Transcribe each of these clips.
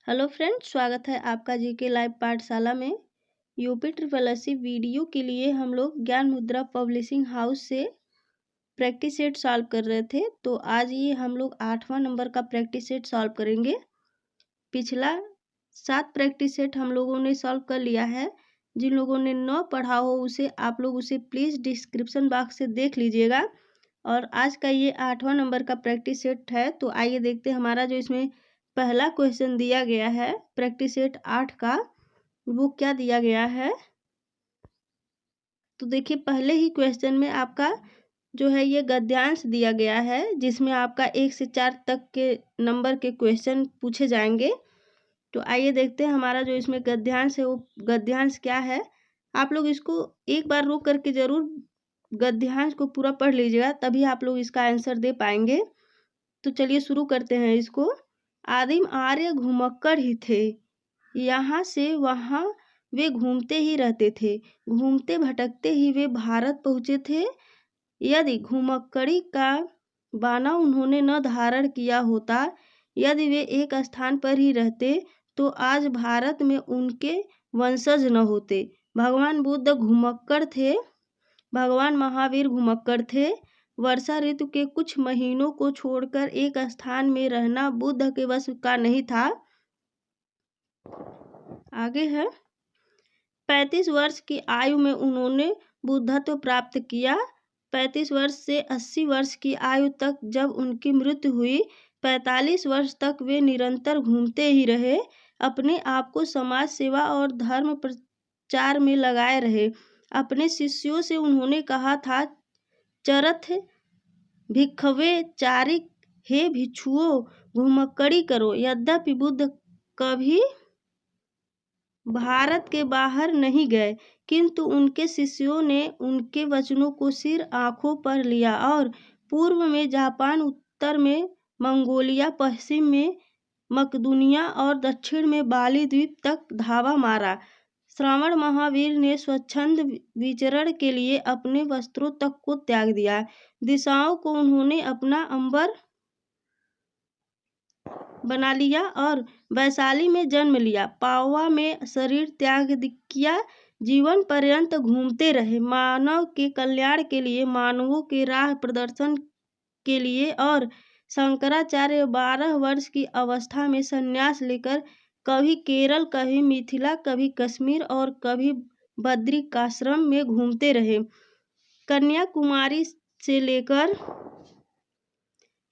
Hello friends, स्वागत है आपका जीके लाइव पाठशाला में। यूपी ट्रिपल एससी वीडियो के लिए हम लोग ज्ञान मुद्रा पब्लिशिंग हाउस से प्रैक्टिस सेट सॉल्व कर रहे थे। तो आज ये हम लोग 8वां नंबर का प्रैक्टिस सेट सॉल्व करेंगे। पिछला 7 प्रैक्टिस सेट हम लोगों ने सॉल्व कर लिया है। जिन लोगों ने न पढ़ा हो उसे आप लोग उसे प्लीज़ डिस्क्रिप्शन बॉक्स से देख लीजिएगा। और आज का ये 8वां नंबर का प्रैक्टिस सेट है। तो आइए देखते हैं हमारा जो इसमें पहला क्वेश्चन दिया गया है प्रैक्टिस सेट 8 का, वो क्या दिया गया है। तो देखिए, पहले ही क्वेश्चन में आपका जो है ये गद्यांश दिया गया है, जिसमें आपका 1 से 4 तक के नंबर के क्वेश्चन पूछे जाएंगे। तो आइए देखते हैं हमारा जो इसमें गद्यांश है वो गद्यांश क्या है। आप लोग इसको एक बार रोक करके जरूर गद्यांश को पूरा पढ़ लीजिएगा, तभी आप लोग इसका आंसर दे पाएंगे। तो चलिए शुरू करते हैं इसको। आदिम आर्य घुमक्कड़ ही थे, यहाँ से वहाँ वे घूमते ही रहते थे, घूमते भटकते ही वे भारत पहुँचे थे। यदि घुमक्कड़ी का बाना उन्होंने न धारण किया होता, यदि वे एक स्थान पर ही रहते, तो आज भारत में उनके वंशज न होते। भगवान बुद्ध घुमक्कड़ थे, भगवान महावीर घुमक्कड़ थे। वर्षा ऋतु के कुछ महीनों को छोड़कर एक स्थान में रहना बुद्ध के वश का नहीं था। आगे है, 35 वर्ष की आयु में उन्होंने बुद्धत्व प्राप्त किया। 35 वर्ष से 80 वर्ष की आयु तक जब उनकी मृत्यु हुई, 45 वर्ष तक वे निरंतर घूमते ही रहे, अपने आप को समाज सेवा और धर्म प्रचार में लगाए रहे। अपने शिष्यों से उन्होंने कहा था, चरथ भिक्खवे चारिक, हे भिक्षुओं घुमक्कड़ी करो। यद्यपि बुद्ध कभी भारत के बाहर नहीं गए, किंतु उनके शिष्यों ने उनके वचनों को सिर आंखों पर लिया और पूर्व में जापान, उत्तर में मंगोलिया, पश्चिम में मकदूनिया और दक्षिण में बाली द्वीप तक धावा मारा। श्रावण महावीर ने स्वच्छंद विचरण के लिए अपने वस्त्रों तक को त्याग दिया। दिशाओं को उन्होंने अपना अंबर बना लिया और वैशाली में जन्म लिया। पावा में शरीर त्याग किया। जीवन पर्यंत घूमते रहे, मानव के कल्याण के लिए, मानवों के राह प्रदर्शन के लिए। और शंकराचार्य 12 वर्ष की अवस्था में संन्यास लेकर कभी केरल, कभी मिथिला, कभी कश्मीर और कभी बद्रिकाश्रम में घूमते रहे। कन्याकुमारी से लेकर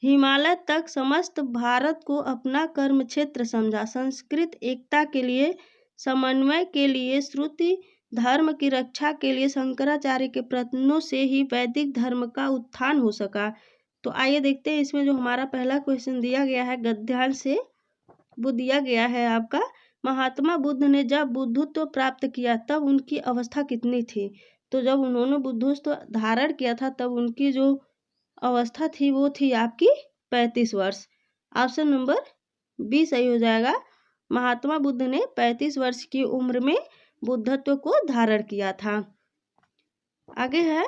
हिमालय तक समस्त भारत को अपना कर्म क्षेत्र समझा। संस्कृत एकता के लिए, समन्वय के लिए, श्रुति धर्म की रक्षा के लिए शंकराचार्य के प्रयत्नों से ही वैदिक धर्म का उत्थान हो सका। तो आइए देखते हैं इसमें जो हमारा पहला क्वेश्चन दिया गया है गद्यांश से, वो दिया गया है आपका, महात्मा बुद्ध ने जब बुद्धत्व प्राप्त किया तब उनकी अवस्था कितनी थी। तो जब उन्होंने बुद्धत्व धारण किया था तब उनकी जो अवस्था थी वो थी आपकी 35 वर्ष। ऑप्शन नंबर बी सही हो जाएगा। महात्मा बुद्ध ने 35 वर्ष की उम्र में बुद्धत्व को धारण किया था। आगे है,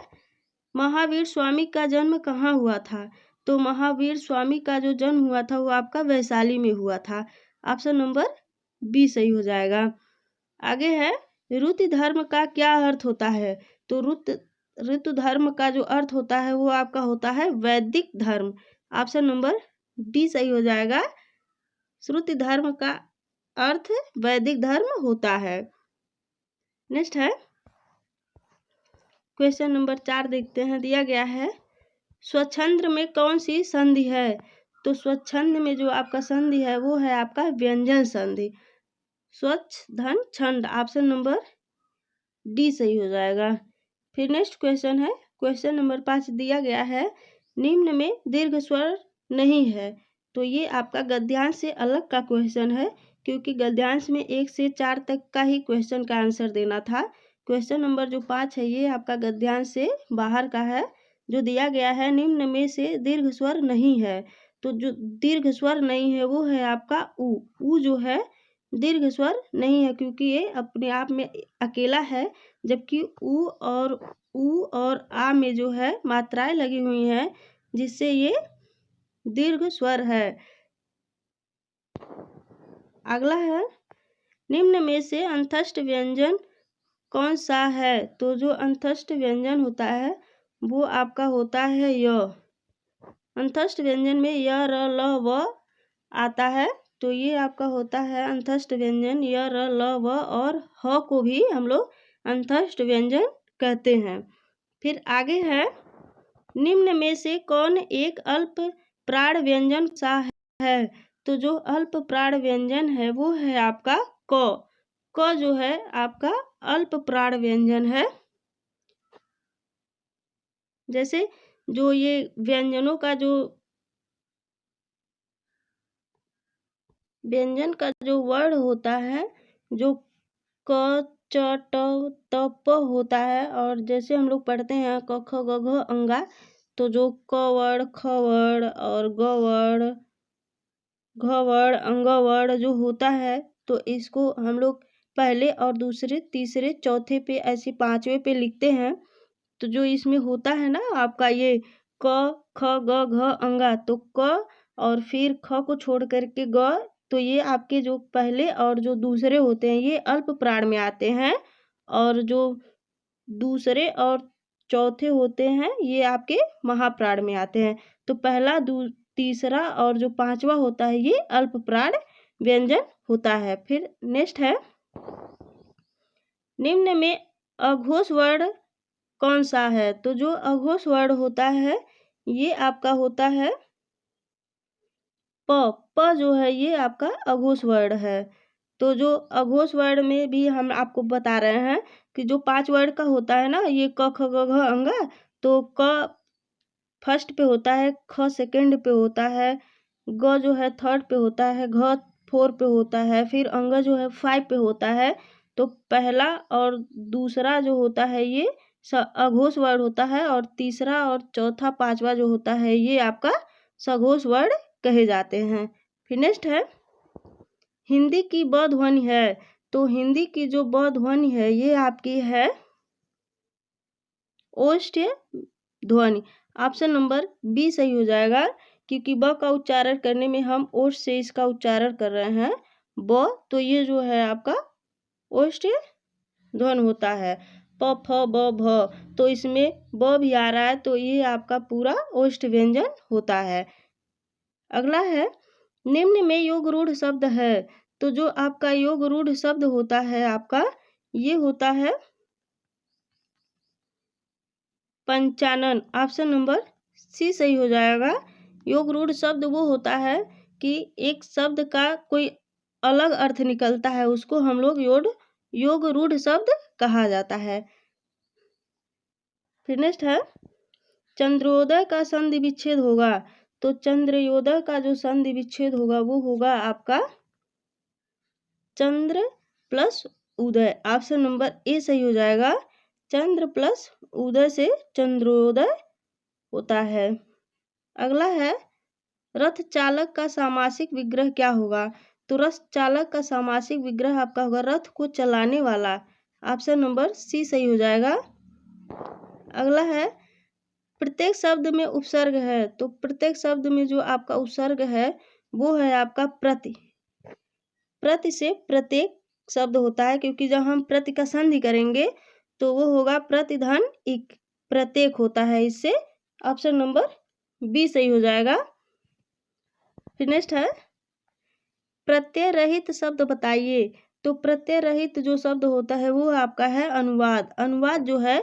महावीर स्वामी का जन्म कहाँ हुआ था। तो महावीर स्वामी का जो जन्म हुआ था वो आपका वैशाली में हुआ था। ऑप्शन नंबर बी सही हो जाएगा। आगे है, ऋतु धर्म का क्या अर्थ होता है। तो ऋतु धर्म का जो अर्थ होता है वो आपका होता है वैदिक धर्म। ऑप्शन नंबर डी सही हो जाएगा। श्रुति धर्म का अर्थ वैदिक धर्म होता है। नेक्स्ट है, क्वेश्चन नंबर 4 देखते हैं। दिया गया है, स्वच्छंद में कौन सी संधि है। तो स्वच्छंद में जो आपका संधि है वो है आपका व्यंजन संधि। स्वच्छ धन छंद। ऑप्शन नंबर डी सही हो जाएगा। फिर नेक्स्ट क्वेश्चन है, क्वेश्चन नंबर 5 दिया गया है, निम्न में दीर्घ स्वर नहीं है। तो ये आपका गद्यांश से अलग का क्वेश्चन है, क्योंकि गद्यांश में 1 से 4 तक का ही क्वेश्चन का आंसर देना था। क्वेश्चन नंबर जो 5 है ये आपका गद्यांश से बाहर का है। जो दिया गया है, निम्न में से दीर्घ स्वर नहीं है। तो जो दीर्घ स्वर नहीं है वो है आपका ऊ जो है दीर्घ स्वर नहीं है, क्योंकि ये अपने आप में अकेला है। जबकि ऊ और आ में जो है मात्राएं लगी हुई हैं, जिससे ये दीर्घ स्वर है। अगला है, निम्न में से अंतस्थ व्यंजन कौन सा है? तो जो अंतस्थ व्यंजन होता है वो आपका होता है य। अंतस्थ व्यंजन में य, र, ल, व आता है, तो ये आपका होता है अंतस्थ व्यंजन। य, र, ल, व और ह को भी हम लोग अंतस्थ व्यंजन कहते हैं। फिर आगे है, निम्न में से कौन एक अल्प प्राण व्यंजन सा है? तो जो अल्प प्राण व्यंजन है वो है आपका क। क जो है आपका अल्प प्राण व्यंजन है। जैसे जो ये व्यंजनों का जो व्यंजन का जो वर्ण होता है, जो क, च, ट, त, प होता है, और जैसे हम लोग पढ़ते हैं क, ख, ग, घ, अंगा, तो जो क वर्ण, ख वर्ण और ग वर्ण, घ वर्ण, अंग वर्ण जो होता है, तो इसको हम लोग पहले और दूसरे, तीसरे, चौथे पे, ऐसे पांचवे पे लिखते हैं। तो जो इसमें होता है ना आपका ये क, ख, ग, घ, अंगा, तो क और फिर ख को छोड़ करके ग, तो ये आपके जो पहले और जो दूसरे होते हैं ये अल्प प्राण में आते हैं, और जो दूसरे और चौथे होते हैं ये आपके महाप्राण में आते हैं। तो पहला, तीसरा और जो पांचवा होता है ये अल्प प्राण व्यंजन होता है। फिर नेक्स्ट है, निम्न में अघोष वर्ण कौन सा है? तो जो अघोष वर्ण होता है ये आपका होता है प। प जो है ये आपका अघोष वर्ण है। तो जो अघोष वर्ण में भी हम आपको बता रहे हैं कि जो 5 वर्ण का होता है ना, ये क, ख, ग, घ, अंगा, तो क फर्स्ट पे होता है, ख सेकंड पे होता है, ग जो है थर्ड पे होता है, घ 4 पे होता है, फिर अंग जो है 5 पे होता है। तो पहला और दूसरा जो होता है ये अघोष वर्ण होता है, और तीसरा और चौथा, पांचवा जो होता है ये आपका सघोष वर्ण कहे जाते हैं। फिर नेक्स्ट है, हिंदी की ब ध्वनि है। तो हिंदी की जो ब ध्वनि है ये आपकी है ओष्ठ ध्वनि। ऑप्शन नंबर बी सही हो जाएगा, क्योंकि ब का उच्चारण करने में हम ओष्ठ से इसका उच्चारण कर रहे हैं ब, तो ये जो है आपका ओष्ठ ध्वनि होता है। प, फ, ब, भ, तो इसमें ब भी आ रहा है, तो ये आपका पूरा ओष्ठ व्यंजन होता है। अगला है, निम्न में योग रूढ़ शब्द है। तो जो आपका योग रूढ़ शब्द होता है आपका ये होता है पंचानन। ऑप्शन नंबर सी सही हो जाएगा। योग रूढ़ शब्द वो होता है कि एक शब्द का कोई अलग अर्थ निकलता है, उसको हम लोग योग रूढ़ शब्द कहा जाता है। फिर नेक्स्ट है, चंद्रोदय का संधि विच्छेद होगा। तो चंद्रोदय का जो संधि विच्छेद होगा वो होगा आपका चंद्र प्लस उदय। ऑप्शन नंबर ए सही हो जाएगा। चंद्र प्लस उदय से चंद्रोदय होता है। अगला है, रथ चालक का सामासिक विग्रह क्या होगा? तो रथ चालक का सामासिक विग्रह आपका होगा रथ को चलाने वाला। ऑप्शन नंबर सी सही हो जाएगा। अगला है, प्रत्येक शब्द में उपसर्ग है। तो प्रत्येक शब्द में जो आपका उपसर्ग है वो है आपका प्रति। प्रति से प्रत्येक शब्द होता है, क्योंकि जब हम प्रति का संधि करेंगे तो वो होगा प्रतिधन इक, प्रत्येक होता है इससे। ऑप्शन नंबर बी सही हो जाएगा। फिर नेक्स्ट है, प्रत्यय रहित शब्द बताइए। तो प्रत्यय रहित जो शब्द होता है वो आपका है अनुवाद। अनुवाद जो है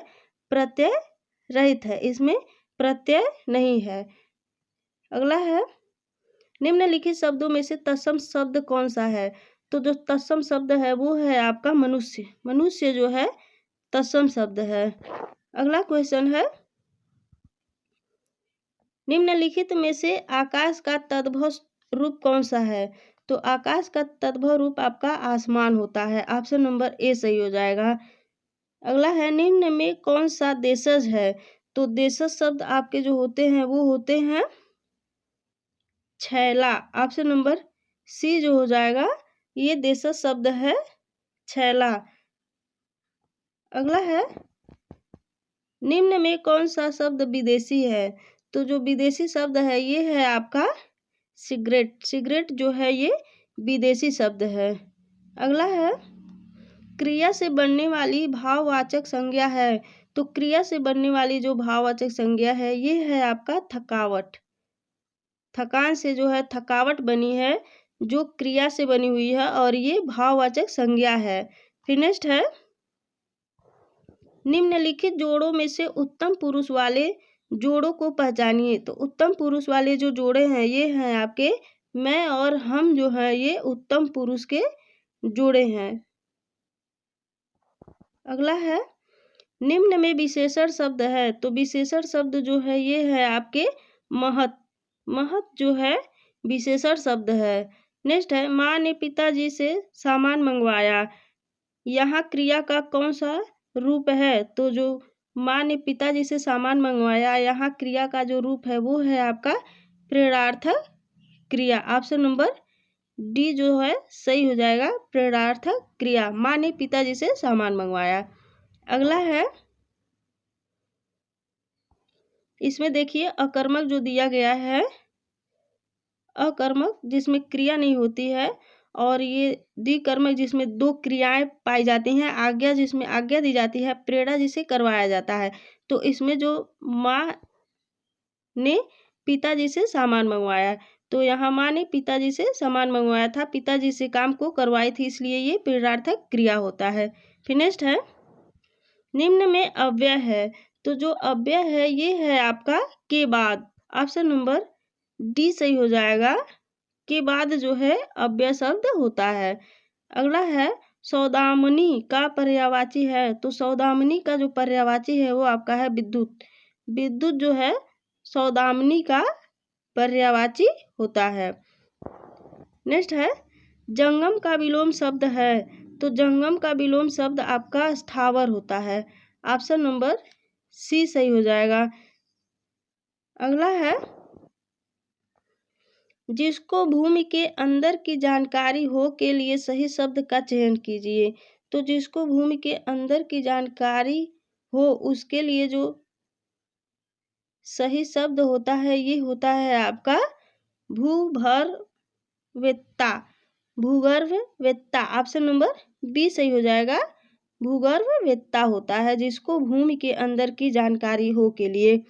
प्रत्यय रहित है, इसमें प्रत्यय नहीं है। अगला है, निम्नलिखित शब्दों में से तत्सम शब्द कौन सा है? तो जो तत्सम शब्द है वो है आपका मनुष्य। मनुष्य जो है तत्सम शब्द है। अगला क्वेश्चन है, निम्नलिखित में से आकाश का तद्भव रूप कौन सा है? तो आकाश का तद्भव रूप आपका आसमान होता है। ऑप्शन नंबर ए सही हो जाएगा। अगला है, निम्न में कौन सा देशज है? तो देशज शब्द आपके जो होते हैं वो होते हैं छैला। ऑप्शन नंबर सी जो हो जाएगा ये देशज शब्द है छैला। अगला है, निम्न में कौन सा शब्द विदेशी है? तो जो विदेशी शब्द है ये है आपका सिगरेट। सिगरेट जो है ये विदेशी शब्द है। अगला है क्रिया से बनने वाली भाववाचक संज्ञा है। तो क्रिया से बनने वाली जो भाववाचक संज्ञा है ये है आपका थकावट। थकान से जो है थकावट बनी है, जो क्रिया से बनी हुई है और ये भाववाचक संज्ञा है। फिर नेक्स्ट है निम्नलिखित जोड़ों में से उत्तम पुरुष वाले जोड़ों को पहचानिए। तो उत्तम पुरुष वाले जो जोड़े हैं ये हैं आपके मैं और हम जो है ये उत्तम पुरुष के जोड़े हैं। अगला है निम्न में विशेषण शब्द है। तो विशेषण शब्द जो है ये है आपके महत। महत जो है विशेषण शब्द है। नेक्स्ट है माँ ने पिताजी से सामान मंगवाया। यहाँ क्रिया का कौन सा रूप है? तो जो माँ ने पिताजी से सामान मंगवाया, यहाँ क्रिया का जो रूप है वो है आपका प्रेरणार्थक क्रिया। ऑप्शन नंबर डी जो है सही हो जाएगा, प्रेरणार्थक क्रिया। माँ ने पिताजी से सामान मंगवाया। अगला है इसमें देखिए अकर्मक जो दिया गया है, अकर्मक जिसमें क्रिया नहीं होती है, और ये द्विकर्मक जिसमें दो क्रियाएं पाई जाती हैं, आज्ञा जिसमें आज्ञा दी जाती है, प्रेरणा जिसे करवाया जाता है। तो इसमें जो माँ ने पिताजी से सामान मंगवाया, तो यहाँ माँ ने पिताजी से सामान मंगवाया था, पिताजी से काम को करवाई थी, इसलिए ये प्रेरणार्थक क्रिया होता है। फिर नेक्स्ट है निम्न में अव्यय है। तो जो अव्यय है ये है आपका के बाद। ऑप्शन नंबर डी सही हो जाएगा, के बाद जो है अव्यय शब्द होता है। अगला है सौदामनी का पर्यायवाची है। तो सौदामनी का जो पर्यायवाची है वो आपका है विद्युत। विद्युत जो है सौदामनी का पर्यायवाची होता है। नेक्स्ट है जंगम का विलोम शब्द है। तो जंगम का विलोम शब्द आपका स्थावर होता है। ऑप्शन नंबर सी सही हो जाएगा। अगला है जिसको भूमि के अंदर की जानकारी हो के लिए सही शब्द का चयन कीजिए। तो जिसको भूमि के अंदर की जानकारी हो उसके लिए जो सही शब्द होता है ये होता है आपका भूगर्भवेत्ता। भूगर्भवेत्ता ऑप्शन नंबर बी सही हो जाएगा, भूगर्भवेत्ता होता है जिसको भूमि के अंदर की जानकारी हो के लिए।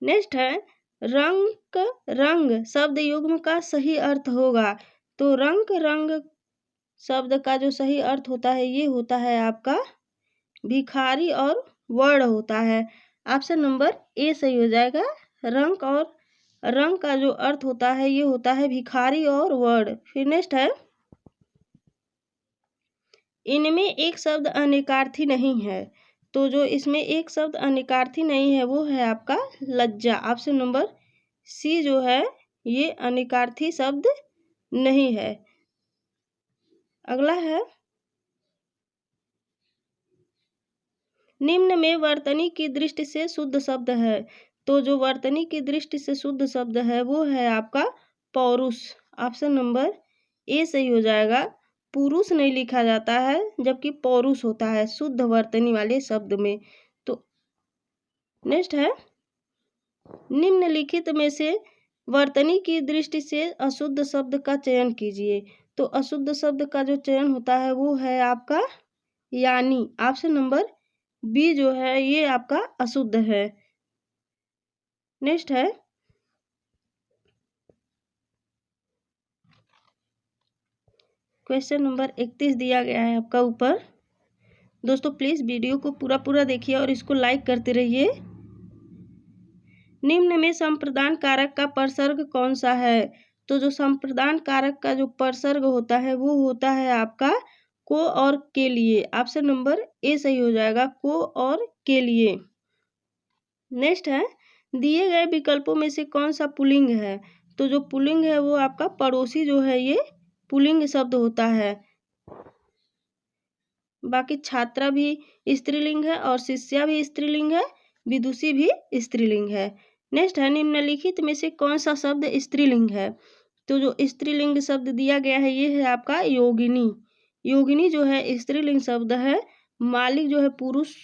नेक्स्ट है रंग शब्द युग्म का सही अर्थ होगा। तो रंग शब्द का जो सही अर्थ होता है ये होता है आपका भिखारी और वर्ण होता है। ऑप्शन नंबर ए सही हो जाएगा, रंग और रंग का जो अर्थ होता है ये होता है भिखारी और वर्ण। फिर नेक्स्ट है इनमें एक शब्द अनेकार्थी नहीं है। तो जो इसमें एक शब्द अनेकार्थी नहीं है वो है आपका लज्जा। ऑप्शन नंबर सी जो है ये अनेकार्थी शब्द नहीं है। अगला है निम्न में वर्तनी की दृष्टि से शुद्ध शब्द है। तो जो वर्तनी की दृष्टि से शुद्ध शब्द है वो है आपका पौरुष। ऑप्शन नंबर ए सही हो जाएगा, पुरुष नहीं लिखा जाता है जबकि पौरुष होता है शुद्ध वर्तनी वाले शब्द में। तो नेक्स्ट है निम्नलिखित में से वर्तनी की दृष्टि से अशुद्ध शब्द का चयन कीजिए। तो अशुद्ध शब्द का जो चयन होता है वो है आपका यानी। ऑप्शन नंबर बी जो है ये आपका अशुद्ध है। नेक्स्ट है क्वेश्चन नंबर 31 दिया गया है आपका ऊपर। दोस्तों प्लीज़ वीडियो को पूरा देखिए और इसको लाइक करते रहिए। निम्न में संप्रदान कारक का परसर्ग कौन सा है? तो जो संप्रदान कारक का जो परसर्ग होता है वो होता है आपका को और के लिए। ऑप्शन नंबर ए सही हो जाएगा, को और के लिए। नेक्स्ट है दिए गए विकल्पों में से कौन सा पुल्लिंग है? तो जो पुल्लिंग है वो आपका पड़ोसी जो है ये पुल्लिंग शब्द होता है। बाकी छात्रा भी स्त्रीलिंग है और शिष्या भी स्त्रीलिंग है, विदुषी भी स्त्रीलिंग है। नेक्स्ट है निम्नलिखित में से कौन सा शब्द स्त्रीलिंग है? तो जो स्त्रीलिंग शब्द दिया गया है ये है आपका योगिनी। योगिनी जो है स्त्रीलिंग शब्द है। मालिक जो है पुरुष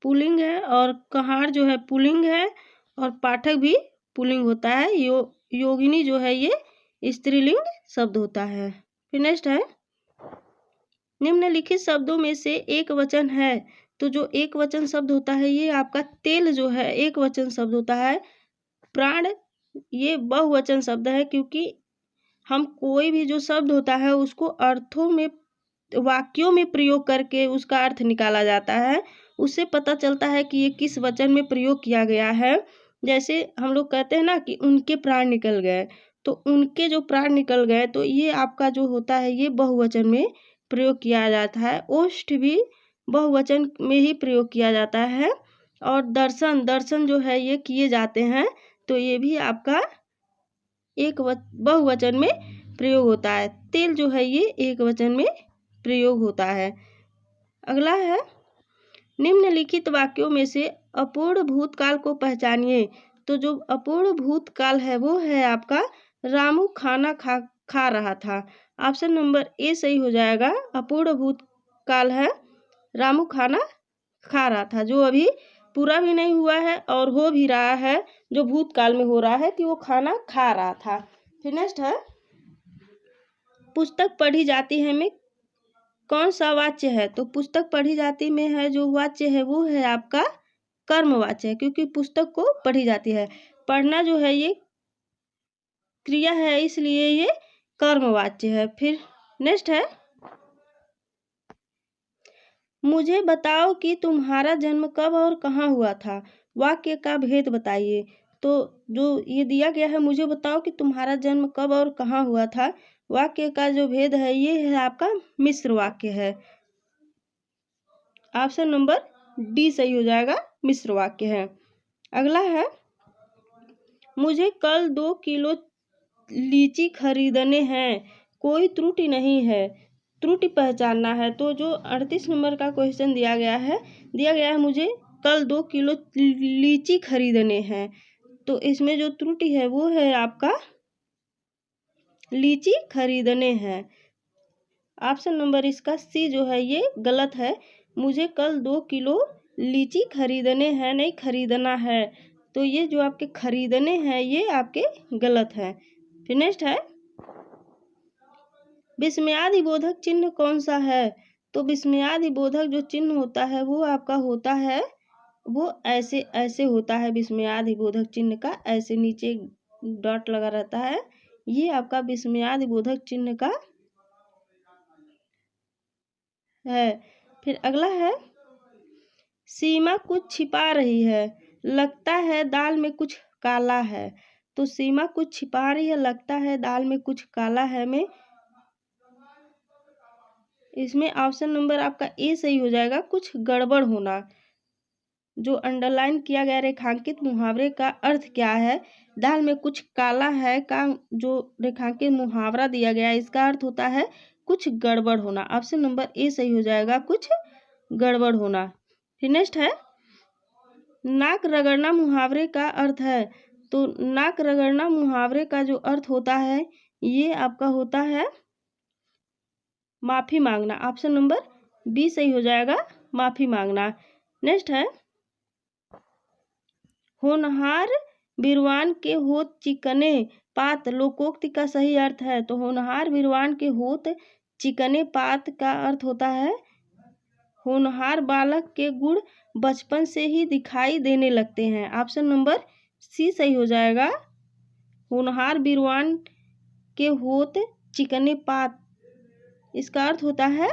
पुल्लिंग है, और कहार जो है पुल्लिंग है, और पाठक भी पुल्लिंग होता है। योगिनी जो है ये स्त्रीलिंग शब्द होता है। फिर नेक्स्ट है, निम्नलिखित शब्दों में से एक वचन है। तो जो एक वचन शब्द होता है ये आपका तेल जो है एक वचन शब्द होता है। प्राण ये बहुवचन शब्द है, क्योंकि हम कोई भी जो शब्द होता है उसको अर्थों में वाक्यों में प्रयोग करके उसका अर्थ निकाला जाता है। उससे पता चलता है कि ये किस वचन में प्रयोग किया गया है। जैसे हम लोग कहते हैं ना कि उनके प्राण निकल गए, तो उनके जो प्राण निकल गए तो ये आपका जो होता है ये बहुवचन में प्रयोग किया जाता है। ओष्ठ भी बहुवचन में ही प्रयोग किया जाता है। और दर्शन दर्शन जो है ये किए जाते हैं, तो ये भी आपका बहुवचन में प्रयोग होता है। तेल जो है ये एक वचन में प्रयोग होता है। अगला है, निम्नलिखित वाक्यों में से अपूर्ण भूतकाल को पहचानिए। तो जो अपूर्ण भूतकाल है वो है आपका रामू खाना खा रहा था। ऑप्शन नंबर ए सही हो जाएगा। अपूर्ण भूतकाल है रामू खाना खा रहा था, जो अभी पूरा भी नहीं हुआ है और हो भी रहा है, जो भूतकाल में हो रहा है कि वो खाना खा रहा था। फिर नेक्स्ट है, पुस्तक पढ़ी जाती है में कौन सा वाच्य है। तो पुस्तक पढ़ी जाती में है जो वाच्य है वो है आपका कर्मवाच्य है, क्योंकि पुस्तक को पढ़ी जाती है। पढ़ना जो है ये क्रिया है, इसलिए ये कर्मवाच्य है। फिर नेक्स्ट है, मुझे बताओ कि तुम्हारा जन्म कब और कहाँ हुआ था। वाक्य का भेद बताइए। तो जो ये दिया गया है, मुझे बताओ कि तुम्हारा जन्म कब और कहाँ हुआ था, वाक्य का जो भेद है ये है आपका मिश्र वाक्य है। ऑप्शन नंबर डी सही हो जाएगा, मिश्र वाक्य है। अगला है, मुझे कल 2 किलो लीची खरीदने हैं, कोई त्रुटि नहीं है, त्रुटि पहचानना है। तो जो 38 नंबर का क्वेश्चन दिया गया है मुझे कल 2 किलो लीची खरीदने हैं, तो इसमें जो त्रुटि है वो है आपका लीची खरीदने हैं। ऑप्शन नंबर इसका सी जो है ये गलत है। मुझे कल 2 किलो लीची खरीदने हैं, नहीं खरीदना है। तो ये जो आपके खरीदने हैं ये आपके गलत है। फिर नेक्स्ट है, विस्मयादि बोधक चिन्ह कौन सा है। तो विस्मयादि बोधक जो चिन्ह होता है वो आपका होता है वो ऐसे ऐसे होता है। विस्मयादि बोधक चिन्ह का ऐसे नीचे डॉट लगा रहता है, ये आपका विस्मयादि बोधक चिन्ह का है। फिर अगला है, सीमा कुछ छिपा रही है, लगता है दाल में कुछ काला है। तो सीमा कुछ छिपा रही है, लगता है दाल में कुछ काला है में इसमें ऑप्शन नंबर आपका ए सही हो जाएगा, कुछ गड़बड़ होना। जो अंडरलाइन किया गया रेखांकित मुहावरे का अर्थ क्या है, दाल में कुछ काला है का जो रेखांकित मुहावरा दिया गया है इसका अर्थ होता है कुछ गड़बड़ होना। ऑप्शन नंबर ए सही हो जाएगा, कुछ गड़बड़ होना। फिर नेक्स्ट है, नाक रगड़ना मुहावरे का अर्थ है। तो नाक रगड़ना मुहावरे का जो अर्थ होता है ये आपका होता है माफी मांगना। ऑप्शन नंबर बी सही हो जाएगा, माफी मांगना। नेक्स्ट है, होनहार बिरवान के होत चिकने पात लोकोक्ति का सही अर्थ है। तो होनहार बिरवान के होत चिकने पात का अर्थ होता है होनहार बालक के गुण बचपन से ही दिखाई देने लगते हैं। ऑप्शन नंबर सी सही हो जाएगा, होनहार बिरवान के होत चिकने पात, इसका अर्थ होता है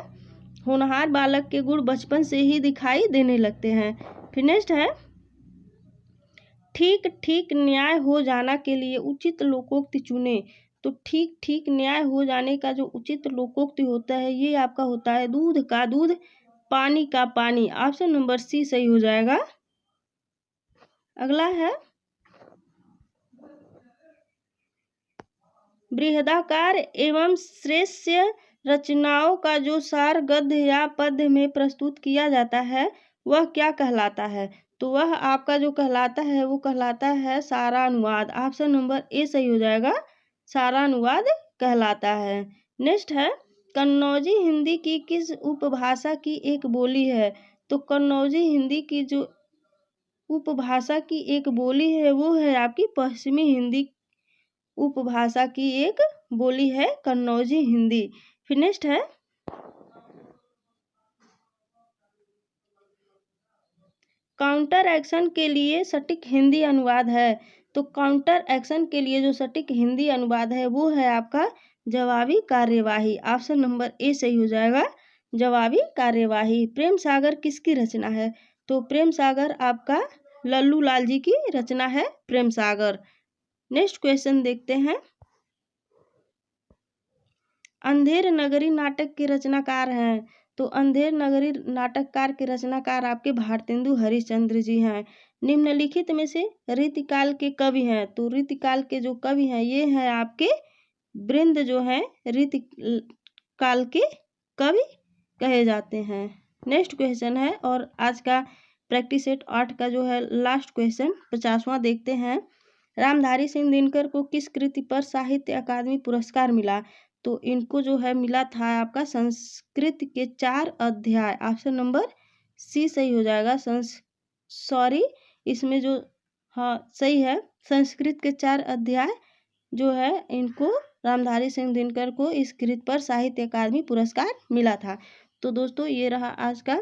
होनहार बालक के गुण बचपन से ही दिखाई देने लगते हैं। फिर नेक्स्ट है, ठीक ठीक न्याय हो जाना के लिए उचित लोकोक्ति चुने। तो ठीक ठीक न्याय हो जाने का जो उचित लोकोक्ति होता है ये आपका होता है दूध का दूध, पानी का पानी। ऑप्शन नंबर सी सही हो जाएगा। अगला है, बृहदाकार एवं श्रेष्ठ रचनाओं का जो सार गद्य या पद्य में प्रस्तुत किया जाता है वह क्या कहलाता है। तो वह आपका जो कहलाता है वो कहलाता है सारानुवाद। ऑप्शन नंबर ए सही हो जाएगा, सारानुवाद कहलाता है। नेक्स्ट है, कन्नौजी हिंदी की किस उपभाषा की एक बोली है। तो कन्नौजी हिंदी की जो उपभाषा की एक बोली है वो है आपकी पश्चिमी हिंदी उपभाषा की एक बोली है कन्नौजी हिंदी। फिर नेक्स्ट है काउंटर एक्शन के लिए सटीक हिंदी अनुवाद है। तो काउंटर एक्शन के लिए जो सटीक हिंदी अनुवाद है वो है आपका जवाबी कार्यवाही। ऑप्शन नंबर ए सही हो जाएगा, जवाबी कार्यवाही। प्रेम सागर किसकी रचना है? तो प्रेम सागर आपका लल्लू लाल जी की रचना है प्रेम सागर। नेक्स्ट क्वेश्चन देखते हैं, अंधेर नगरी नाटक के रचनाकार हैं। तो अंधेर नगरी नाटककार के रचनाकार आपके भारतेंदु हरिश्चंद्र जी हैं। निम्नलिखित में से रीतिकाल के कवि हैं। तो रीतिकाल के जो कवि हैं ये हैं आपके वृंद जो हैं रीतिकाल के कवि कहे जाते हैं। नेक्स्ट क्वेश्चन है और आज का प्रैक्टिस सेट 8 का जो है लास्ट क्वेश्चन 50वां देखते हैं, रामधारी सिंह दिनकर को किस कृति पर साहित्य अकादमी पुरस्कार मिला? तो इनको जो है मिला था आपका संस्कृत के 4 अध्याय। ऑप्शन नंबर सी सही हो जाएगा। सॉरी इसमें जो हाँ सही है, संस्कृत के 4 अध्याय जो है इनको रामधारी सिंह दिनकर को इस कृति पर साहित्य अकादमी पुरस्कार मिला था। तो दोस्तों ये रहा आज का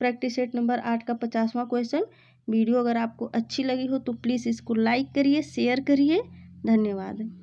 प्रैक्टिस सेट नंबर 8 का 50वां क्वेश्चन। वीडियो अगर आपको अच्छी लगी हो तो प्लीज़ इसको लाइक करिए, शेयर करिए। धन्यवाद।